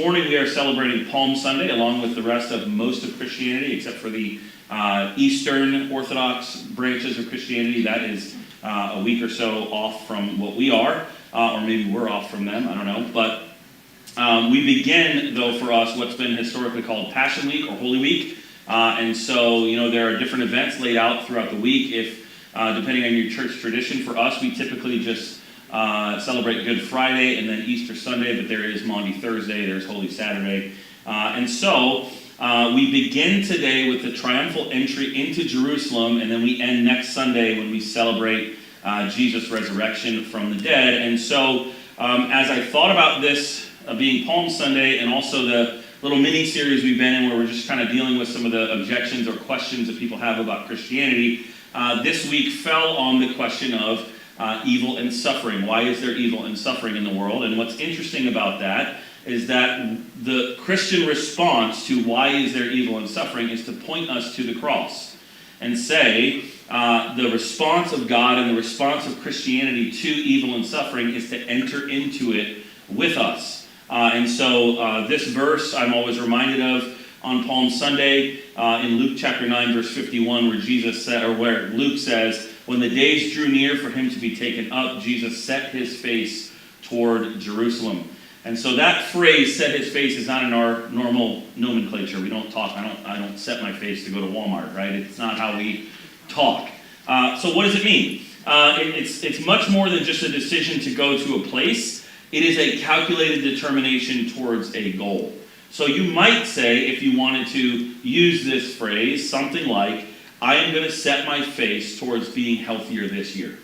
morning we are celebrating Palm Sunday along with the rest of most of Christianity, except for the Eastern Orthodox branches of Christianity. That is a week or so off from what we are, or maybe we're off from them, I don't know. But we begin, though, for us, what's been historically called Passion Week or Holy Week. And so, there are different events laid out throughout the week. If, depending on your church tradition, for us, we typically just celebrate Good Friday and then Easter Sunday, but there is Maundy Thursday, there's Holy Saturday. And so, we begin today with the triumphal entry into Jerusalem, and then we end next Sunday when we celebrate Jesus' resurrection from the dead. And so, as I thought about this being Palm Sunday, and also the little mini-series we've been in where we're just kind of dealing with some of the objections or questions that people have about Christianity, this week fell on the question of evil and suffering. Why is there evil and suffering in the world? And what's interesting about that is that the Christian response to why is there evil and suffering is to point us to the cross and say the response of God and the response of Christianity to evil and suffering is to enter into it with us. And so this verse I'm always reminded of on Palm Sunday in Luke chapter 9 verse 51 where Jesus said, or where Luke says, when the days drew near for him to be taken up, Jesus set his face toward Jerusalem. And so that phrase, set his face, is not in our normal nomenclature. We don't talk, I don't set my face to go to Walmart, right? It's not how we talk. So what does it mean? It's much more than just a decision to go to a place. It is a calculated determination towards a goal. So you might say, if you wanted to use this phrase, something like, I am going to set my face towards being healthier this year.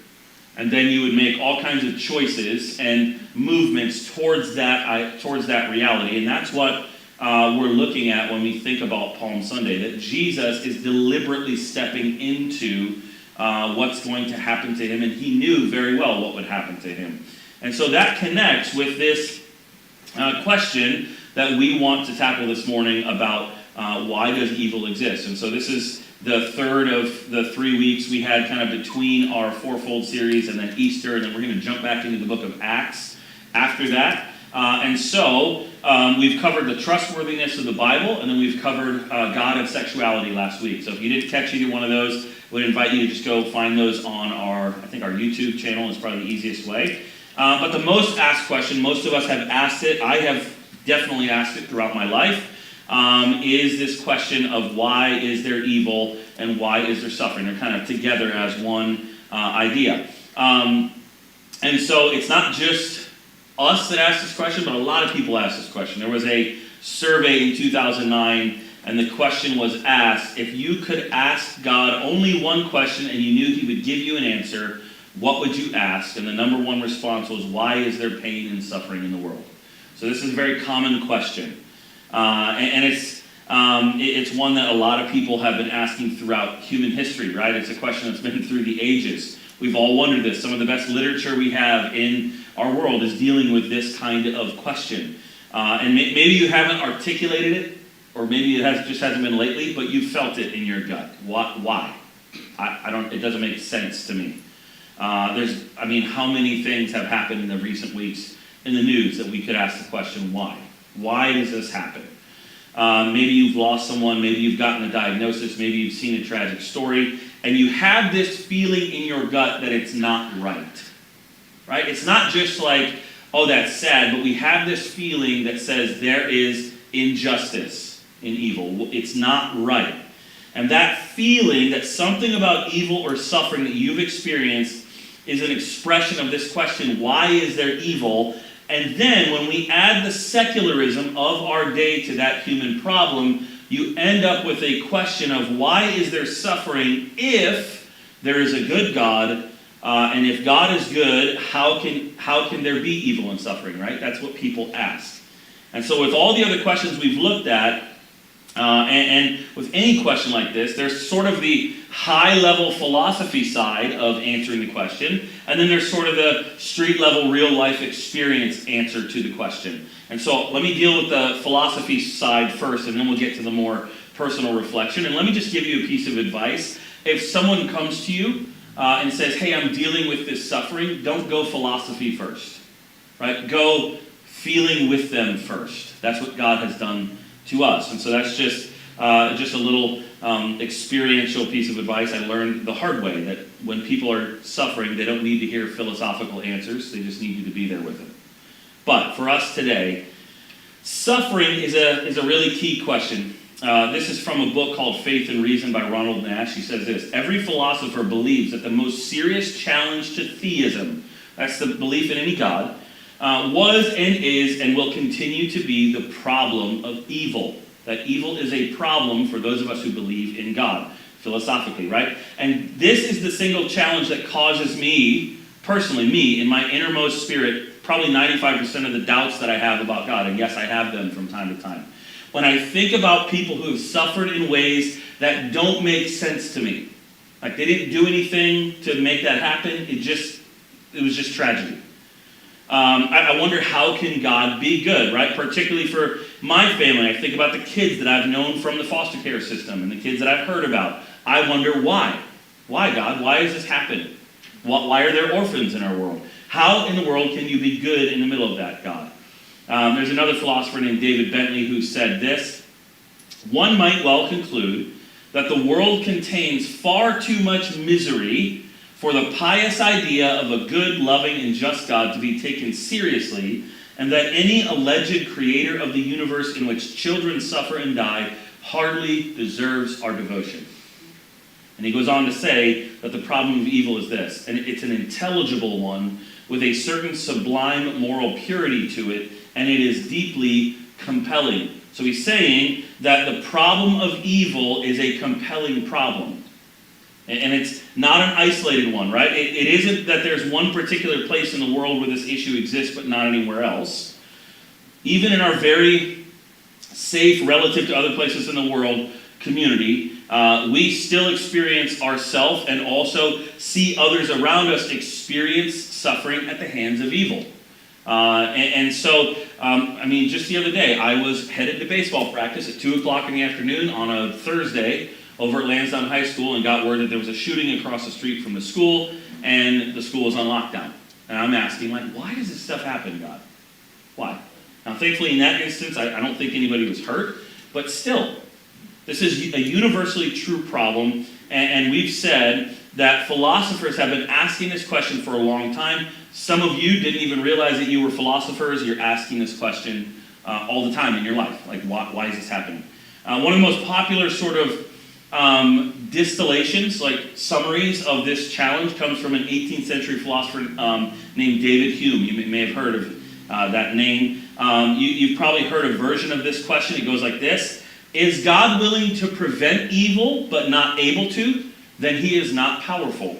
And then you would make all kinds of choices and movements towards that reality. And that's what we're looking at when we think about Palm Sunday, that Jesus is deliberately stepping into what's going to happen to him, and he knew very well what would happen to him. And so that connects with this question that we want to tackle this morning about why does evil exist? And so this is the third of the 3 weeks we had kind of between our fourfold series and then Easter, and then we're going to jump back into the book of Acts after that. And so we've covered the trustworthiness of the Bible, and then we've covered God and sexuality last week. So if you didn't catch either one of those, I would invite you to just go find those on our YouTube channel is probably the easiest way. But the most asked question, most of us have asked it, I have definitely asked it throughout my life, is this question of why is there evil and why is there suffering? They're kind of together as one idea. And so it's not just us that asked this question, but a lot of people asked this question. There was a survey in 2009, and the question was asked, if you could ask God only one question and you knew he would give you an answer, what would you ask? And the number one response was, why is there pain and suffering in the world? So this is a very common question. And it's one that a lot of people have been asking throughout human history, right? It's a question that's been through the ages. We've all wondered this. Some of the best literature we have in our world is dealing with this kind of question. And maybe you haven't articulated it, or maybe it just hasn't been lately, but you felt it in your gut. Why? It doesn't make sense to me. How many things have happened in the recent weeks in the news that we could ask the question, why? Why does this happen? Maybe you've lost someone, maybe you've gotten a diagnosis, maybe you've seen a tragic story, and you have this feeling in your gut that it's not right. Right? It's not just like, oh, that's sad, but we have this feeling that says there is injustice in evil. It's not right. And that feeling that something about evil or suffering that you've experienced is an expression of this question, why is there evil? And then when we add the secularism of our day to that human problem, you end up with a question of why is there suffering if there is a good God, and if God is good, how can there be evil and suffering, right? That's what people ask. And so with all the other questions we've looked at, and with any question like this, there's sort of the high-level philosophy side of answering the question, and then there's sort of the street-level, real-life experience answer to the question. And so let me deal with the philosophy side first, and then we'll get to the more personal reflection. And let me just give you a piece of advice. If someone comes to you and says, hey, I'm dealing with this suffering, don't go philosophy first, right? Go feeling with them first. That's what God has done to us. And so that's just a little experiential piece of advice I learned the hard way, that when people are suffering, they don't need to hear philosophical answers. They just need you to be there with them. But for us today, suffering is a really key question. This is from a book called Faith and Reason by Ronald Nash. He says this: every philosopher believes that the most serious challenge to theism, that's the belief in any God, was and is and will continue to be the problem of evil. That evil is a problem for those of us who believe in God, philosophically, right? And this is the single challenge that causes me, personally, in my innermost spirit, probably 95% of the doubts that I have about God. And yes, I have them from time to time. When I think about people who have suffered in ways that don't make sense to me, like they didn't do anything to make that happen, it was just tragedy. I wonder, how can God be good, right? Particularly for my family. I think about the kids that I've known from the foster care system and the kids that I've heard about. I wonder why. Why, God? Why has this happened? Why are there orphans in our world? How in the world can you be good in the middle of that, God? There's another philosopher named David Bentley who said this: one might well conclude that the world contains far too much misery for the pious idea of a good, loving, and just God to be taken seriously, and that any alleged creator of the universe in which children suffer and die hardly deserves our devotion. And he goes on to say that the problem of evil is this, and it's an intelligible one with a certain sublime moral purity to it, and it is deeply compelling. So he's saying that the problem of evil is a compelling problem. And it's not an isolated one, right? It isn't that there's one particular place in the world where this issue exists but not anywhere else. Even in our very safe, relative to other places in the world, community, we still experience ourselves and also see others around us experience suffering at the hands of evil. So, just the other day, I was headed to baseball practice at 2 o'clock in the afternoon on a Thursday over at Lansdowne High School, and got word that there was a shooting across the street from the school, and the school was on lockdown. And I'm asking, why does this stuff happen, God? Why? Now, thankfully, in that instance, I don't think anybody was hurt, but still, this is a universally true problem, and we've said that philosophers have been asking this question for a long time. Some of you didn't even realize that you were philosophers. You're asking this question all the time in your life. Why is this happening? One of the most popular sort of distillations, like summaries of this challenge, comes from an 18th century philosopher named David Hume. You may have heard of that name. You've probably heard a version of this question. It goes like this: is God willing to prevent evil but not able to? Then he is not powerful.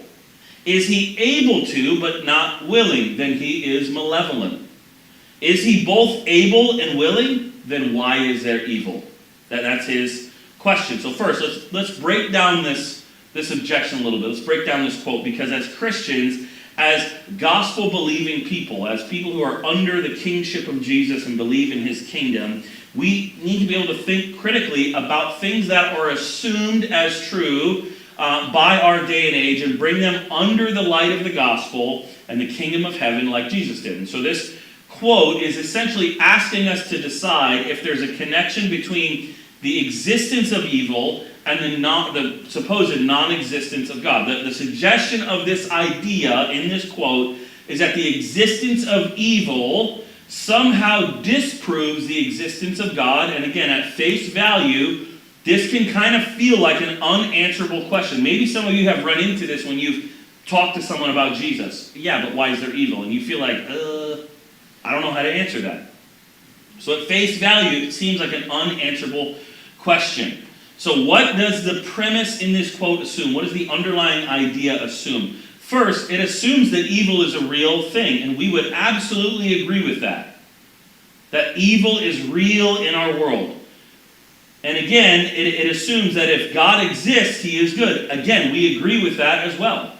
Is he able to but not willing? Then he is malevolent. Is he both able and willing? Then why is there evil? That's his question. So first, let's break down this objection a little bit. Let's break down this quote, because as Christians, as gospel-believing people, as people who are under the kingship of Jesus and believe in his kingdom, we need to be able to think critically about things that are assumed as true by our day and age, and bring them under the light of the gospel and the kingdom of heaven like Jesus did. And so this quote is essentially asking us to decide if there's a connection between the existence of evil and the supposed non-existence of God. The suggestion of this idea in this quote is that the existence of evil somehow disproves the existence of God. And again, at face value, this can kind of feel like an unanswerable question. Maybe some of you have run into this when you've talked to someone about Jesus. Yeah, but why is there evil? And you feel like, I don't know how to answer that. So at face value, it seems like an unanswerable question. So what does the premise in this quote assume? What does the underlying idea assume? First, it assumes that evil is a real thing, and we would absolutely agree with that. That evil is real in our world. And again, it assumes that if God exists, he is good. Again, we agree with that as well.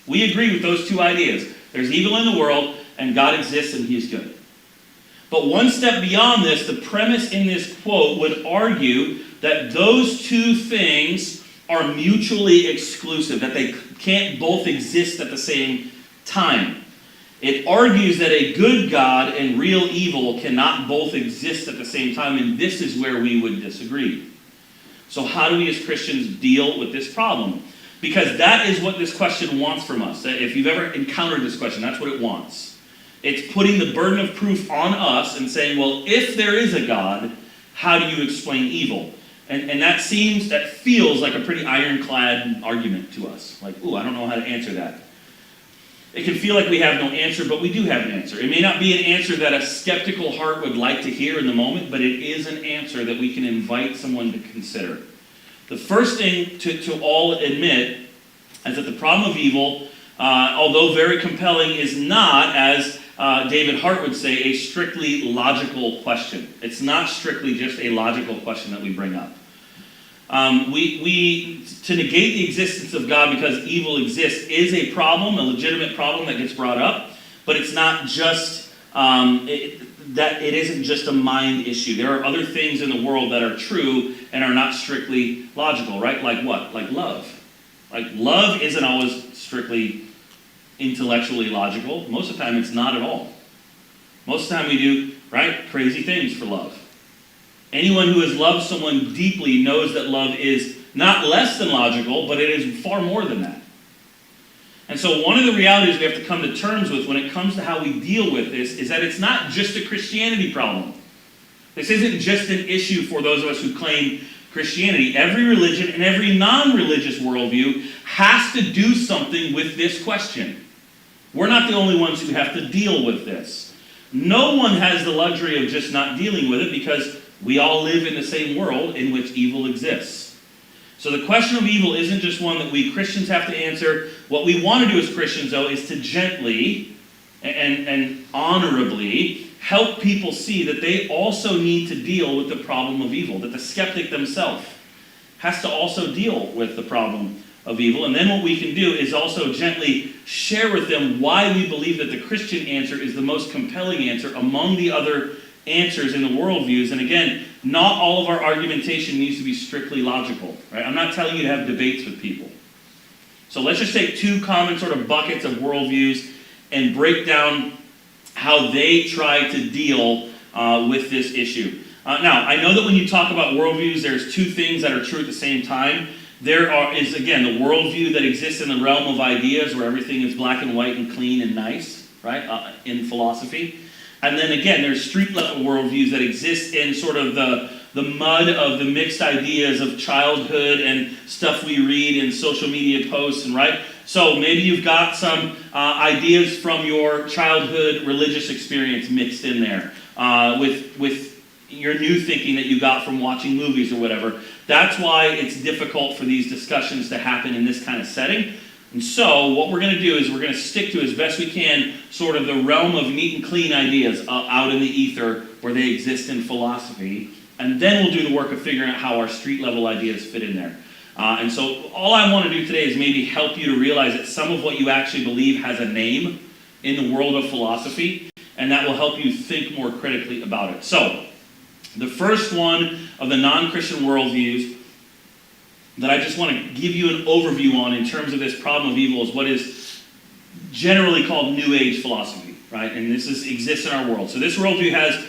We agree with those two ideas. There's evil in the world, and God exists, and he is good. But one step beyond this, the premise in this quote would argue that those two things are mutually exclusive, that they can't both exist at the same time. It argues that a good God and real evil cannot both exist at the same time, and this is where we would disagree. So how do we as Christians deal with this problem? Because that is what this question wants from us. If you've ever encountered this question, that's what it wants. It's putting the burden of proof on us and saying, well, if there is a God, how do you explain evil? And that feels like a pretty ironclad argument to us. Like, ooh, I don't know how to answer that. It can feel like we have no answer, but we do have an answer. It may not be an answer that a skeptical heart would like to hear in the moment, but it is an answer that we can invite someone to consider. The first thing to all admit is that the problem of evil, although very compelling, is not, as David Hart would say, a strictly logical question. It's not strictly just a logical question that we bring up. To negate the existence of God because evil exists is a problem, a legitimate problem that gets brought up, but it's not just it isn't just a mind issue. There are other things in the world that are true and are not strictly logical, right? Like what? Like love. Like love isn't always strictly intellectually logical. Most of the time it's not at all. Most of the time we do, right, crazy things for love. Anyone who has loved someone deeply knows that love is not less than logical, but it is far more than that. And so one of the realities we have to come to terms with when it comes to how we deal with this is that it's not just a Christianity problem. This isn't just an issue for those of us who claim Christianity. Every religion and every non-religious worldview has to do something with this question. We're not the only ones who have to deal with this. No one has the luxury of just not dealing with it because we all live in the same world in which evil exists. So the question of evil isn't just one that we Christians have to answer. What we want to do as Christians, though, is to gently and honorably help people see that they also need to deal with the problem of evil, that the skeptic themselves has to also deal with the problem of evil. And then what we can do is also gently share with them why we believe that the Christian answer is the most compelling answer among the other answers in the worldviews. And again, not all of our argumentation needs to be strictly logical. Right? I'm not telling you to have debates with people. So let's just take two common sort of buckets of worldviews and break down how they try to deal with this issue. Now, I know that when you talk about worldviews, there's two things that are true at the same time. There is, again, the worldview that exists in the realm of ideas where everything is black and white and clean and nice, right, in philosophy. And then again, there's street-level worldviews that exist in sort of the mud of the mixed ideas of childhood and stuff we read in social media posts, and right? So maybe you've got some ideas from your childhood religious experience mixed in there with your new thinking that you got from watching movies or whatever. That's why it's difficult for these discussions to happen in this kind of setting. And so what we're going to do is we're going to stick to, as best we can, sort of the realm of neat and clean ideas out in the ether where they exist in philosophy. And then we'll do the work of figuring out how our street-level ideas fit in there. And so all I want to do today is maybe help you to realize that some of what you actually believe has a name in the world of philosophy, and that will help you think more critically about it. So, the first one of the non-Christian worldviews that I just want to give you an overview on in terms of this problem of evil is what is generally called New Age philosophy, right? And this exists in our world. So this worldview has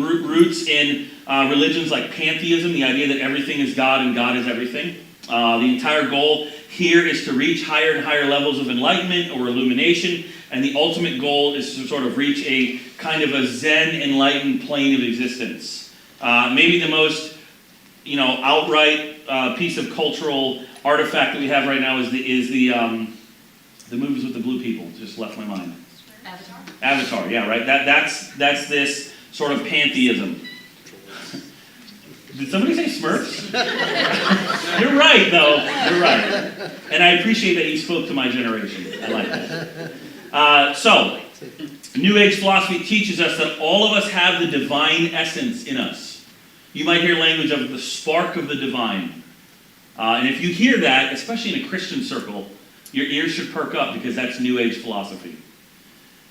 roots in religions like pantheism, the idea that everything is God and God is everything. The entire goal here is to reach higher and higher levels of enlightenment or illumination, and the ultimate goal is to sort of reach a kind of a Zen enlightened plane of existence. Maybe the most, outright piece of cultural artifact that we have right now is the movies with the blue people. Just left my mind. Avatar, yeah, right. That's this sort of pantheism. Did somebody say Smurfs? You're right, though. You're right. And I appreciate that you spoke to my generation. I like that. So, New Age philosophy teaches us that all of us have the divine essence in us. You might hear language of the spark of the divine. And if you hear that, especially in a Christian circle, your ears should perk up because that's New Age philosophy.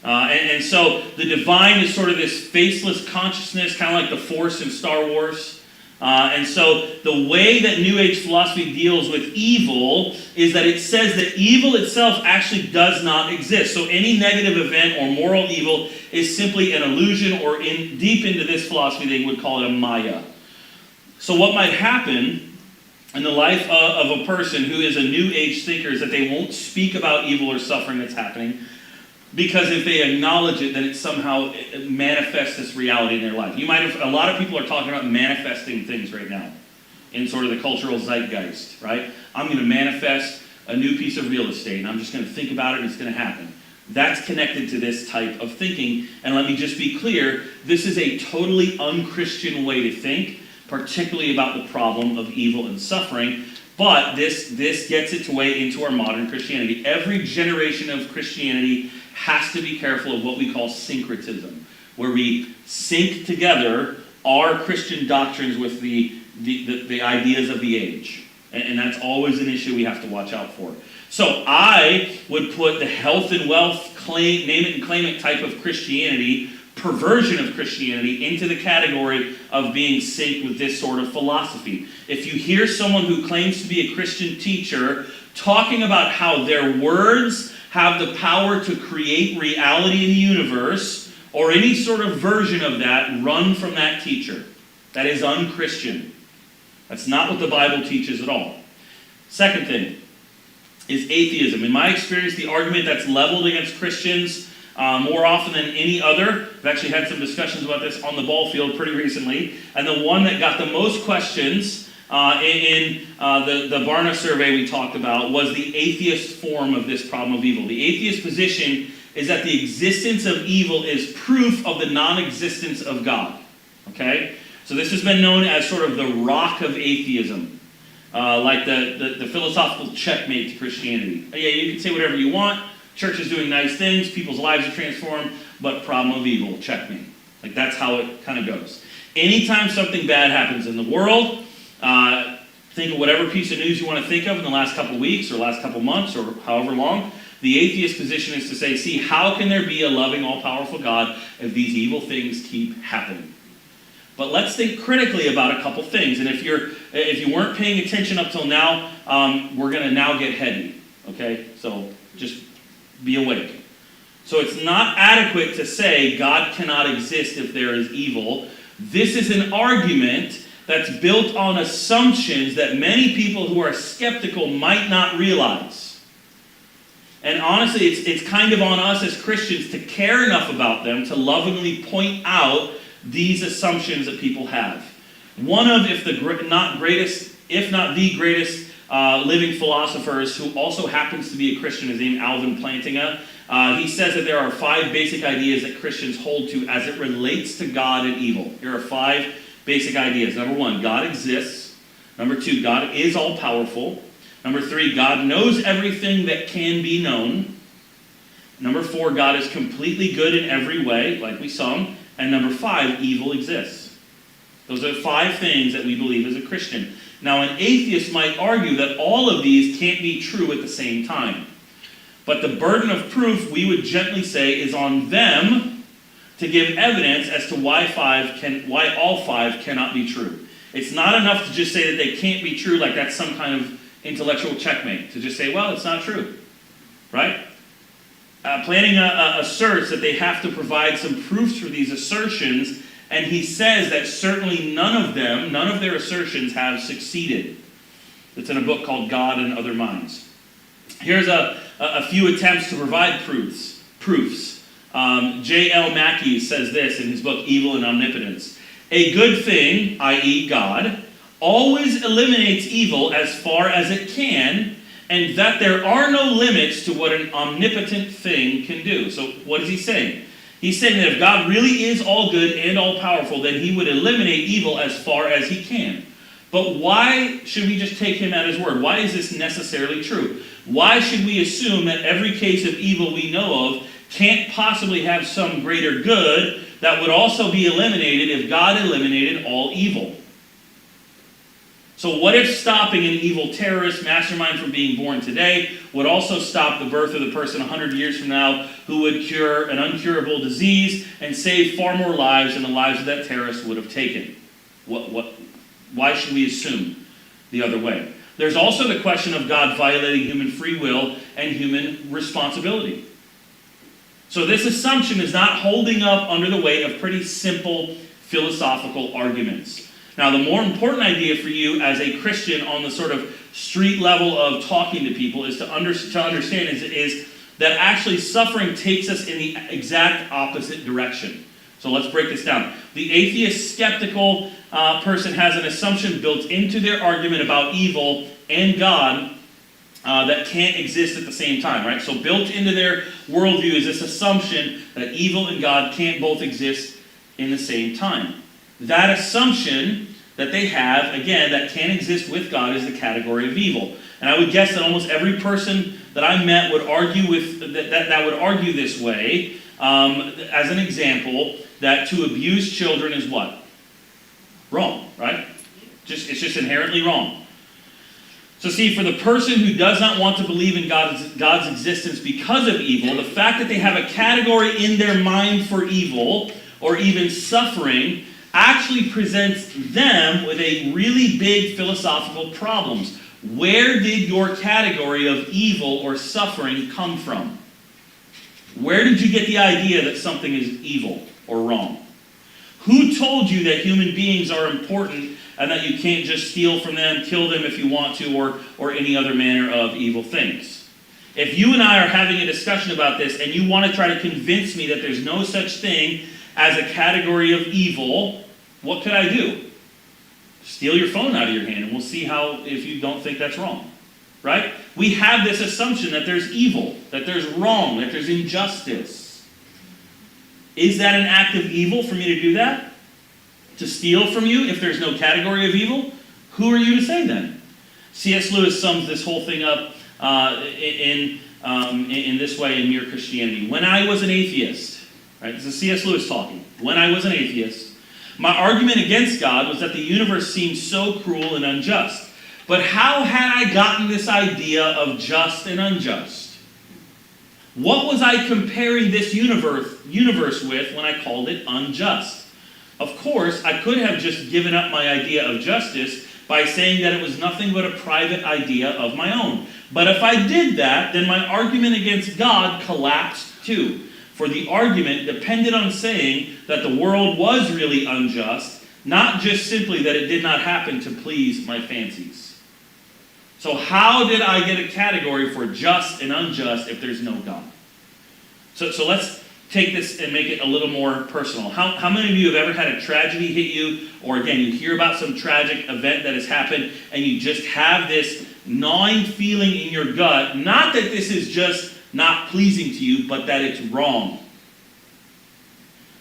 And so the divine is sort of this faceless consciousness, kind of like the Force in Star Wars. And so the way that New Age philosophy deals with evil is that it says that evil itself actually does not exist. So any negative event or moral evil is simply an illusion, or deep into this philosophy they would call it a maya. So what might happen in the life of a person who is a New Age thinker is that they won't speak about evil or suffering that's happening, because if they acknowledge it, then it somehow manifests this reality in their life. A lot of people are talking about manifesting things right now in sort of the cultural zeitgeist, right? I'm going to manifest a new piece of real estate, and I'm just going to think about it, and it's going to happen. That's connected to this type of thinking. And let me just be clear, this is a totally unchristian way to think, particularly about the problem of evil and suffering. But this gets its way into our modern Christianity. Every generation of Christianity has to be careful of what we call syncretism, where we sync together our Christian doctrines with the ideas of the age. And that's always an issue we have to watch out for. So I would put the health and wealth, name it and claim it type of Christianity, perversion of Christianity, into the category of being synced with this sort of philosophy. If you hear someone who claims to be a Christian teacher talking about how their words have the power to create reality in the universe, or any sort of version of that, run from that teacher. That is unchristian. That's not what the Bible teaches at all. Second thing is atheism. In my experience, the argument that's leveled against Christians more often than any other, I've actually had some discussions about this on the ball field pretty recently, and the one that got the most questions in the Barna survey we talked about was the atheist form of this problem of evil. The atheist position is that the existence of evil is proof of the non-existence of God. Okay? So this has been known as sort of the rock of atheism. Like the philosophical checkmate to Christianity. Yeah, you can say whatever you want. Church is doing nice things. People's lives are transformed. But problem of evil, checkmate. Like that's how it kind of goes. Anytime something bad happens in the world, think of whatever piece of news you want to think of in the last couple of weeks or last couple of months or however long. The atheist position is to say, see, how can there be a loving, all-powerful God if these evil things keep happening? But let's think critically about a couple things. And if you weren't paying attention up till now, we're going to now get heady. Okay? So just be awake. So it's not adequate to say God cannot exist if there is evil. This is an argument that's built on assumptions that many people who are skeptical might not realize. And honestly, it's kind of on us as Christians to care enough about them to lovingly point out these assumptions that people have. One of, if not the greatest living philosophers, who also happens to be a Christian, is named Alvin Plantinga. He says that there are 5 basic ideas that Christians hold to as it relates to God and evil. Here are 5 basic ideas. Number 1, God exists. Number 2, God is all-powerful. Number 3, God knows everything that can be known. Number 4, God is completely good in every way, like we sung. And number 5, evil exists. Those are 5 things that we believe as a Christian. Now, an atheist might argue that all of these can't be true at the same time. But the burden of proof, we would gently say, is on them to give evidence as to why all 5 cannot be true. It's not enough to just say that they can't be true, like that's some kind of intellectual checkmate. To just say, well, it's not true. Right? Plantinga asserts that they have to provide some proofs for these assertions, and he says that certainly none of their assertions have succeeded. It's in a book called God and Other Minds. Here's a few attempts to provide proofs. J.L. Mackie says this in his book Evil and Omnipotence. A good thing, i.e. God, always eliminates evil as far as it can, and that there are no limits to what an omnipotent thing can do. So what is he saying? He's saying that if God really is all good and all powerful, then he would eliminate evil as far as he can. But why should we just take him at his word? Why is this necessarily true? Why should we assume that every case of evil we know of can't possibly have some greater good that would also be eliminated if God eliminated all evil? So what if stopping an evil terrorist mastermind from being born today would also stop the birth of the person 100 years from now who would cure an uncurable disease and save far more lives than the lives of that terrorist would have taken? Why should we assume the other way? There's also the question of God violating human free will and human responsibility. So this assumption is not holding up under the weight of pretty simple philosophical arguments. Now, the more important idea for you as a Christian on the sort of street level of talking to people is to understand is that actually suffering takes us in the exact opposite direction. So let's break this down. The atheist, skeptical person has an assumption built into their argument about evil and God that can't exist at the same time, right? So built into their worldview is this assumption that evil and God can't both exist in the same time. That assumption that they have, again, that can't exist with God is the category of evil. And I would guess that almost every person that I met would argue with that would argue this way, as an example, that to abuse children is what? Wrong, right? It's just inherently wrong. So see, for the person who does not want to believe in God's existence because of evil, the fact that they have a category in their mind for evil, or even suffering, actually presents them with a really big philosophical problems. Where did your category of evil or suffering come from? Where did you get the idea that something is evil or wrong? Who told you that human beings are important and that you can't just steal from them, kill them if you want to, or any other manner of evil things? If you and I are having a discussion about this and you want to try to convince me that there's no such thing as a category of evil, what could I do? Steal your phone out of your hand and we'll see if you don't think that's wrong. Right? We have this assumption that there's evil, that there's wrong, that there's injustice. Is that an act of evil for me to do that? To steal from you if there's no category of evil? Who are you to say then? C.S. Lewis sums this whole thing up in this way in Mere Christianity. When I was an atheist, right? This is C.S. Lewis talking. When I was an atheist, my argument against God was that the universe seemed so cruel and unjust. But how had I gotten this idea of just and unjust? What was I comparing this universe with when I called it unjust? Of course, I could have just given up my idea of justice by saying that it was nothing but a private idea of my own. But if I did that, then my argument against God collapsed too. For the argument depended on saying that the world was really unjust, not just simply that it did not happen to please my fancies. So how did I get a category for just and unjust if there's no God? So let's take this and make it a little more personal. How many of you have ever had a tragedy hit you, or again, you hear about some tragic event that has happened, and you just have this gnawing feeling in your gut, not that this is just not pleasing to you, but that it's wrong.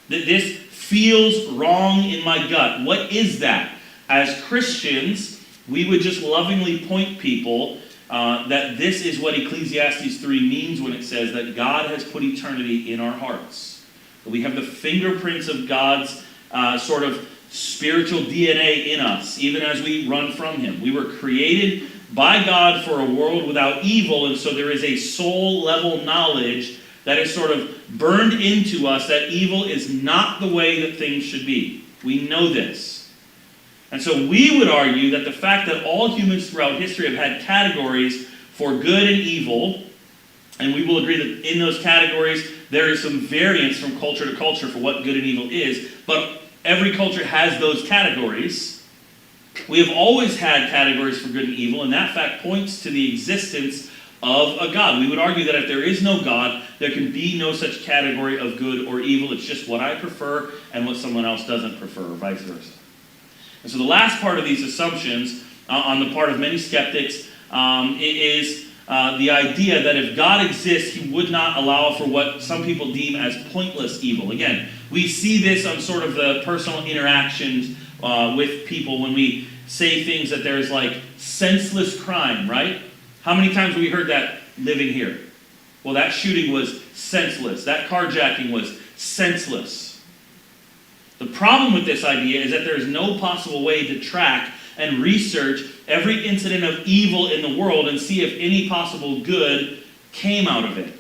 That this feels wrong in my gut. What is that? As Christians, we would just lovingly point people that this is what Ecclesiastes 3 means when it says that God has put eternity in our hearts. That we have the fingerprints of God's sort of spiritual DNA in us, even as we run from Him. We were created by God for a world without evil, and so there is a soul-level knowledge that is sort of burned into us that evil is not the way that things should be. We know this. And so we would argue that the fact that all humans throughout history have had categories for good and evil, and we will agree that in those categories there is some variance from culture to culture for what good and evil is, but every culture has those categories. We have always had categories for good and evil, and that fact points to the existence of a God. We would argue that if there is no God, there can be no such category of good or evil. It's just what I prefer and what someone else doesn't prefer, or vice versa. And so the last part of these assumptions on the part of many skeptics is the idea that if God exists, He would not allow for what some people deem as pointless evil. Again, we see this on sort of the personal interactions with people when we say things that there's like senseless crime, right? How many times have we heard that living here? Well, that shooting was senseless. That carjacking was senseless. The problem with this idea is that there is no possible way to track and research every incident of evil in the world and see if any possible good came out of it.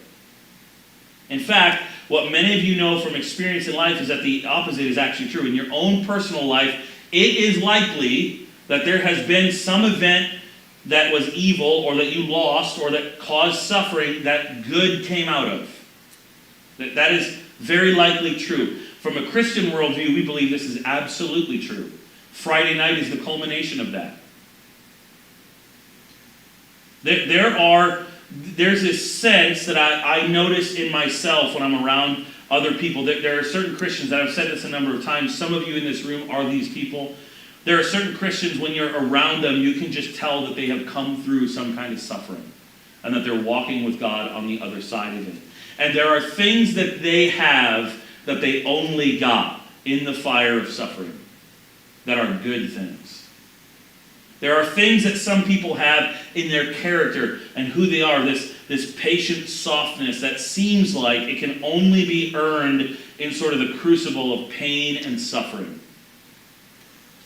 In fact, what many of you know from experience in life is that the opposite is actually true. In your own personal life, it is likely that there has been some event that was evil or that you lost or that caused suffering that good came out of. That is very likely true. From a Christian worldview, we believe this is absolutely true. Friday night is the culmination of that. There's this sense that I notice in myself when I'm around other people. That there are certain Christians, that I've said this a number of times, some of you in this room are these people. There are certain Christians, when you're around them, you can just tell that they have come through some kind of suffering and that they're walking with God on the other side of it. And there are things that they have that they only got in the fire of suffering that are good things. There are things that some people have in their character and who they are, this patient softness that seems like it can only be earned in sort of the crucible of pain and suffering.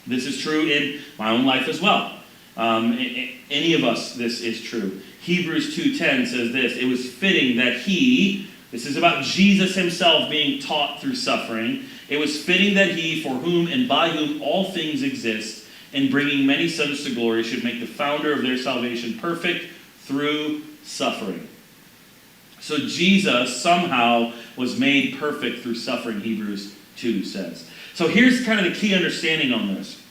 This is true in my own life as well. Any of us, this is true. Hebrews 2:10 says this, it was fitting that he, this is about Jesus himself being taught through suffering, it was fitting that he, for whom and by whom all things exist, in bringing many sons to glory, should make the founder of their salvation perfect through suffering. So Jesus somehow was made perfect through suffering, Hebrews 2 says. So here's kind of the key understanding on this.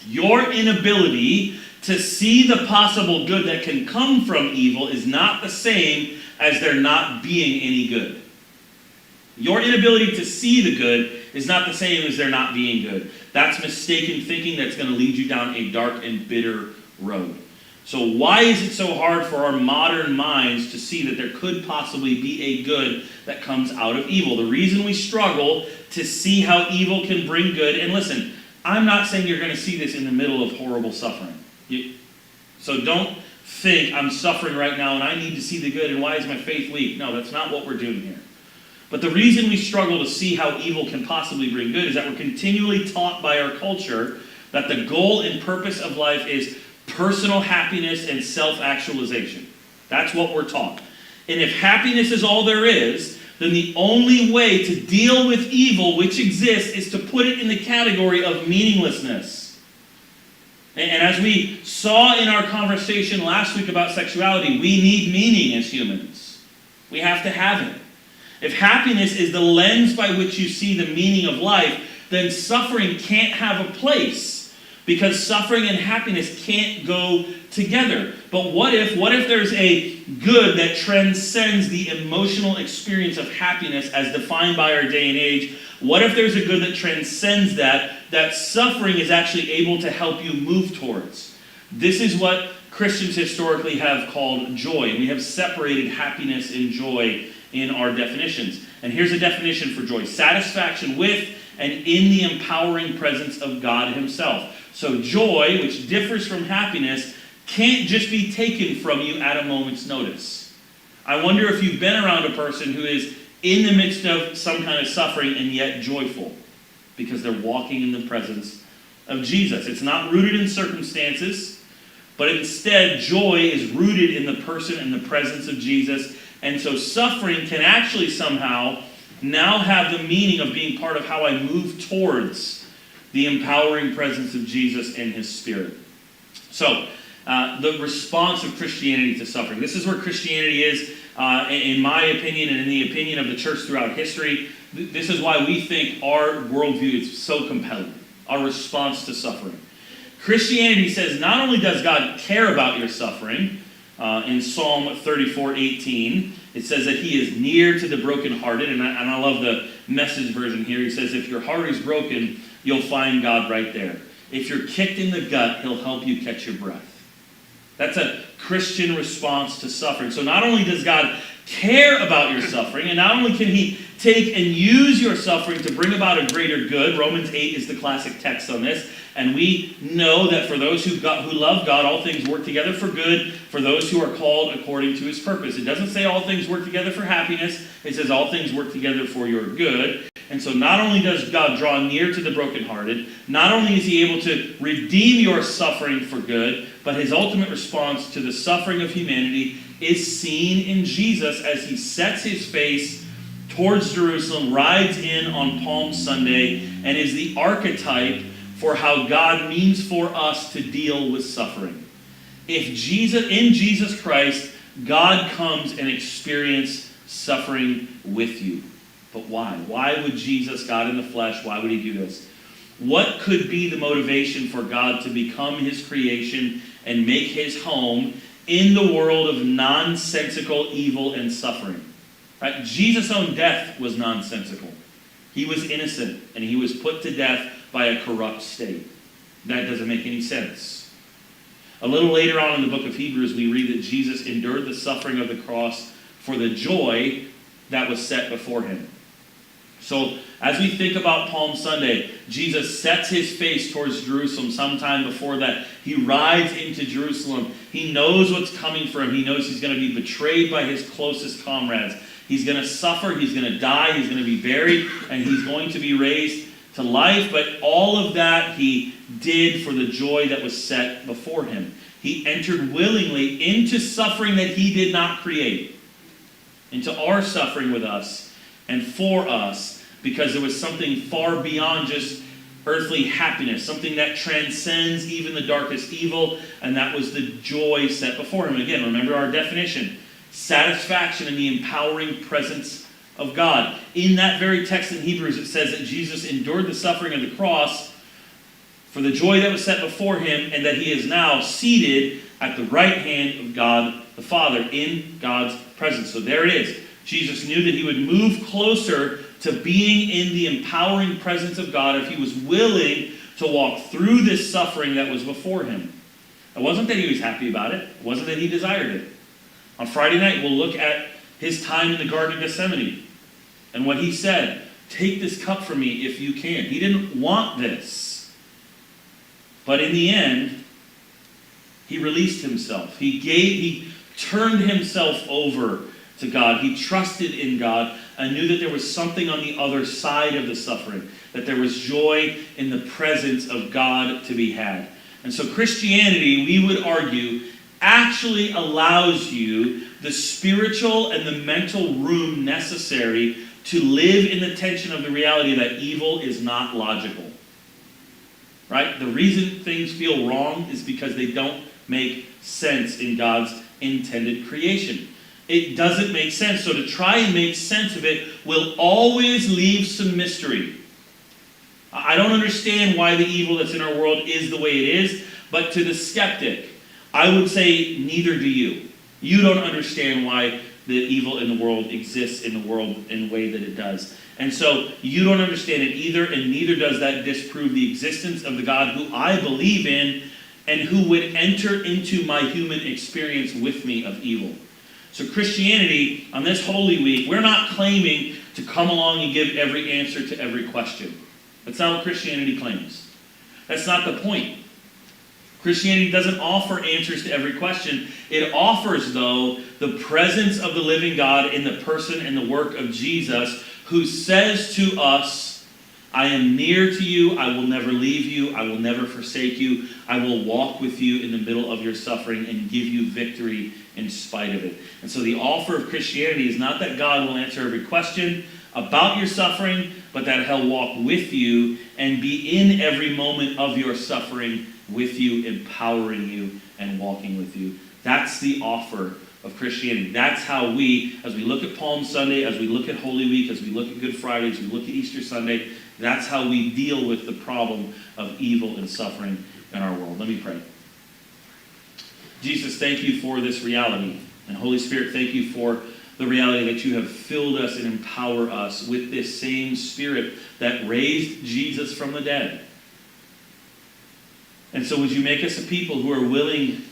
Your inability to see the possible good that can come from evil is not the same as there not being any good. Your inability to see the good is not the same as there not being good. That's mistaken thinking that's going to lead you down a dark and bitter road. So why is it so hard for our modern minds to see that there could possibly be a good that comes out of evil? The reason we struggle to see how evil can bring good, and listen, I'm not saying you're going to see this in the middle of horrible suffering. So don't think I'm suffering right now and I need to see the good and why is my faith weak? No, that's not what we're doing here. But the reason we struggle to see how evil can possibly bring good is that we're continually taught by our culture that the goal and purpose of life is personal happiness and self-actualization. That's what we're taught. And if happiness is all there is, then the only way to deal with evil which exists is to put it in the category of meaninglessness. And as we saw in our conversation last week about sexuality, we need meaning as humans. We have to have it. If happiness is the lens by which you see the meaning of life, then suffering can't have a place, because suffering and happiness can't go together. But what if there's a good that transcends the emotional experience of happiness as defined by our day and age? What if there's a good that transcends that suffering is actually able to help you move towards? This is what Christians historically have called joy. We have separated happiness and joy in our definitions. And here's a definition for joy: satisfaction with and in the empowering presence of God himself. So joy, which differs from happiness, can't just be taken from you at a moment's notice. I wonder if you've been around a person who is in the midst of some kind of suffering and yet joyful, because they're walking in the presence of Jesus. It's not rooted in circumstances, but instead joy is rooted in the person and the presence of Jesus. And so suffering can actually somehow now have the meaning of being part of how I move towards the empowering presence of Jesus and his Spirit. So, the response of Christianity to suffering. This is where Christianity is, in my opinion, and in the opinion of the church throughout history. This is why we think our worldview is so compelling, our response to suffering. Christianity says not only does God care about your suffering, in Psalm 34:18, it says that he is near to the brokenhearted, and I love the Message version here. He says, if your heart is broken, you'll find God right there. If you're kicked in the gut, he'll help you catch your breath. That's a Christian response to suffering. So not only does God care about your suffering, and not only can he take and use your suffering to bring about a greater good. Romans 8 is the classic text on this. And we know that for those who love God, all things work together for good, for those who are called according to his purpose. It doesn't say all things work together for happiness. It says all things work together for your good. And so not only does God draw near to the brokenhearted, not only is he able to redeem your suffering for good, but his ultimate response to the suffering of humanity is seen in Jesus as he sets his face towards Jerusalem, rides in on Palm Sunday, and is the archetype for how God means for us to deal with suffering. In Jesus Christ, God comes and experiences suffering with you. But why? Why would Jesus, God in the flesh, why would he do this? What could be the motivation for God to become his creation and make his home in the world of nonsensical evil and suffering? Right? Jesus' own death was nonsensical. He was innocent, and he was put to death by a corrupt state. That doesn't make any sense. A little later on in the book of Hebrews, we read that Jesus endured the suffering of the cross for the joy that was set before him. So, as we think about Palm Sunday, Jesus sets his face towards Jerusalem sometime before that. He rides into Jerusalem. He knows what's coming for him. He knows he's going to be betrayed by his closest comrades. He's going to suffer. He's going to die. He's going to be buried. And he's going to be raised to life. But all of that he did for the joy that was set before him. He entered willingly into suffering that he did not create. Into our suffering with us and for us, because there was something far beyond just earthly happiness, something that transcends even the darkest evil, and that was the joy set before him. Again, remember our definition: satisfaction in the empowering presence of God. In that very text in Hebrews, it says that Jesus endured the suffering of the cross for the joy that was set before him, and that he is now seated at the right hand of God the Father, in God's presence. So there it is. Jesus knew that he would move closer to being in the empowering presence of God if he was willing to walk through this suffering that was before him. It wasn't that he was happy about it. It wasn't that he desired it. On Friday night, we'll look at his time in the Garden of Gethsemane and what he said: "Take this cup from me if you can." He didn't want this. But in the end, he released himself. He turned himself over to God. He trusted in God and knew that there was something on the other side of the suffering, that there was joy in the presence of God to be had. And so Christianity, we would argue, actually allows you the spiritual and the mental room necessary to live in the tension of the reality that evil is not logical. Right? The reason things feel wrong is because they don't make sense in God's intended creation. It doesn't make sense. So to try and make sense of it will always leave some mystery. I don't understand why the evil that's in our world is the way it is, but to the skeptic, I would say neither do you. You don't understand why the evil in the world exists in the world in the way that it does. And so you don't understand it either, and neither does that disprove the existence of the God who I believe in and who would enter into my human experience with me of evil. So Christianity, on this Holy Week, we're not claiming to come along and give every answer to every question. That's not what Christianity claims. That's not the point. Christianity doesn't offer answers to every question. It offers, though, the presence of the living God in the person and the work of Jesus, who says to us, "I am near to you, I will never leave you, I will never forsake you, I will walk with you in the middle of your suffering and give you victory in spite of it." And so the offer of Christianity is not that God will answer every question about your suffering, but that he'll walk with you and be in every moment of your suffering with you, empowering you and walking with you. That's the offer of Christianity. That's how we, as we look at Palm Sunday, as we look at Holy Week, as we look at Good Friday, as we look at Easter Sunday, that's how we deal with the problem of evil and suffering in our world. Let me pray. Jesus, thank you for this reality. And Holy Spirit, thank you for the reality that you have filled us and empower us with this same Spirit that raised Jesus from the dead. And so would you make us a people who are willing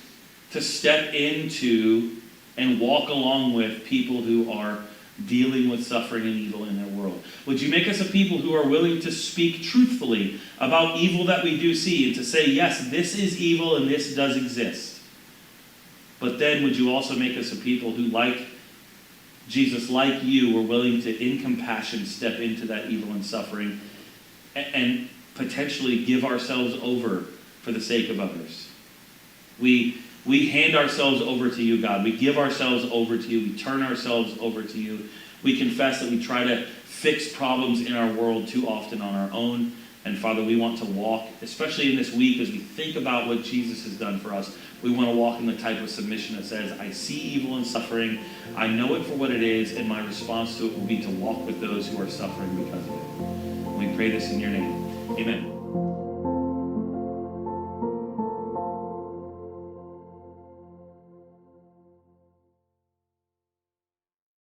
to step into and walk along with people who are dealing with suffering and evil in their world? Would you make us a people who are willing to speak truthfully about evil that we do see and to say, yes, this is evil and this does exist? But then would you also make us a people who, like Jesus, like you, were willing to, in compassion, step into that evil and suffering and potentially give ourselves over for the sake of others? We hand ourselves over to you, God. We give ourselves over to you. We turn ourselves over to you. We confess that we try to fix problems in our world too often on our own, And Father, we want to walk, especially in this week, as we think about what Jesus has done for us, we want to walk in the type of submission that says, I see evil and suffering, I know it for what it is, and my response to it will be to walk with those who are suffering because of it. We pray this in your name. Amen.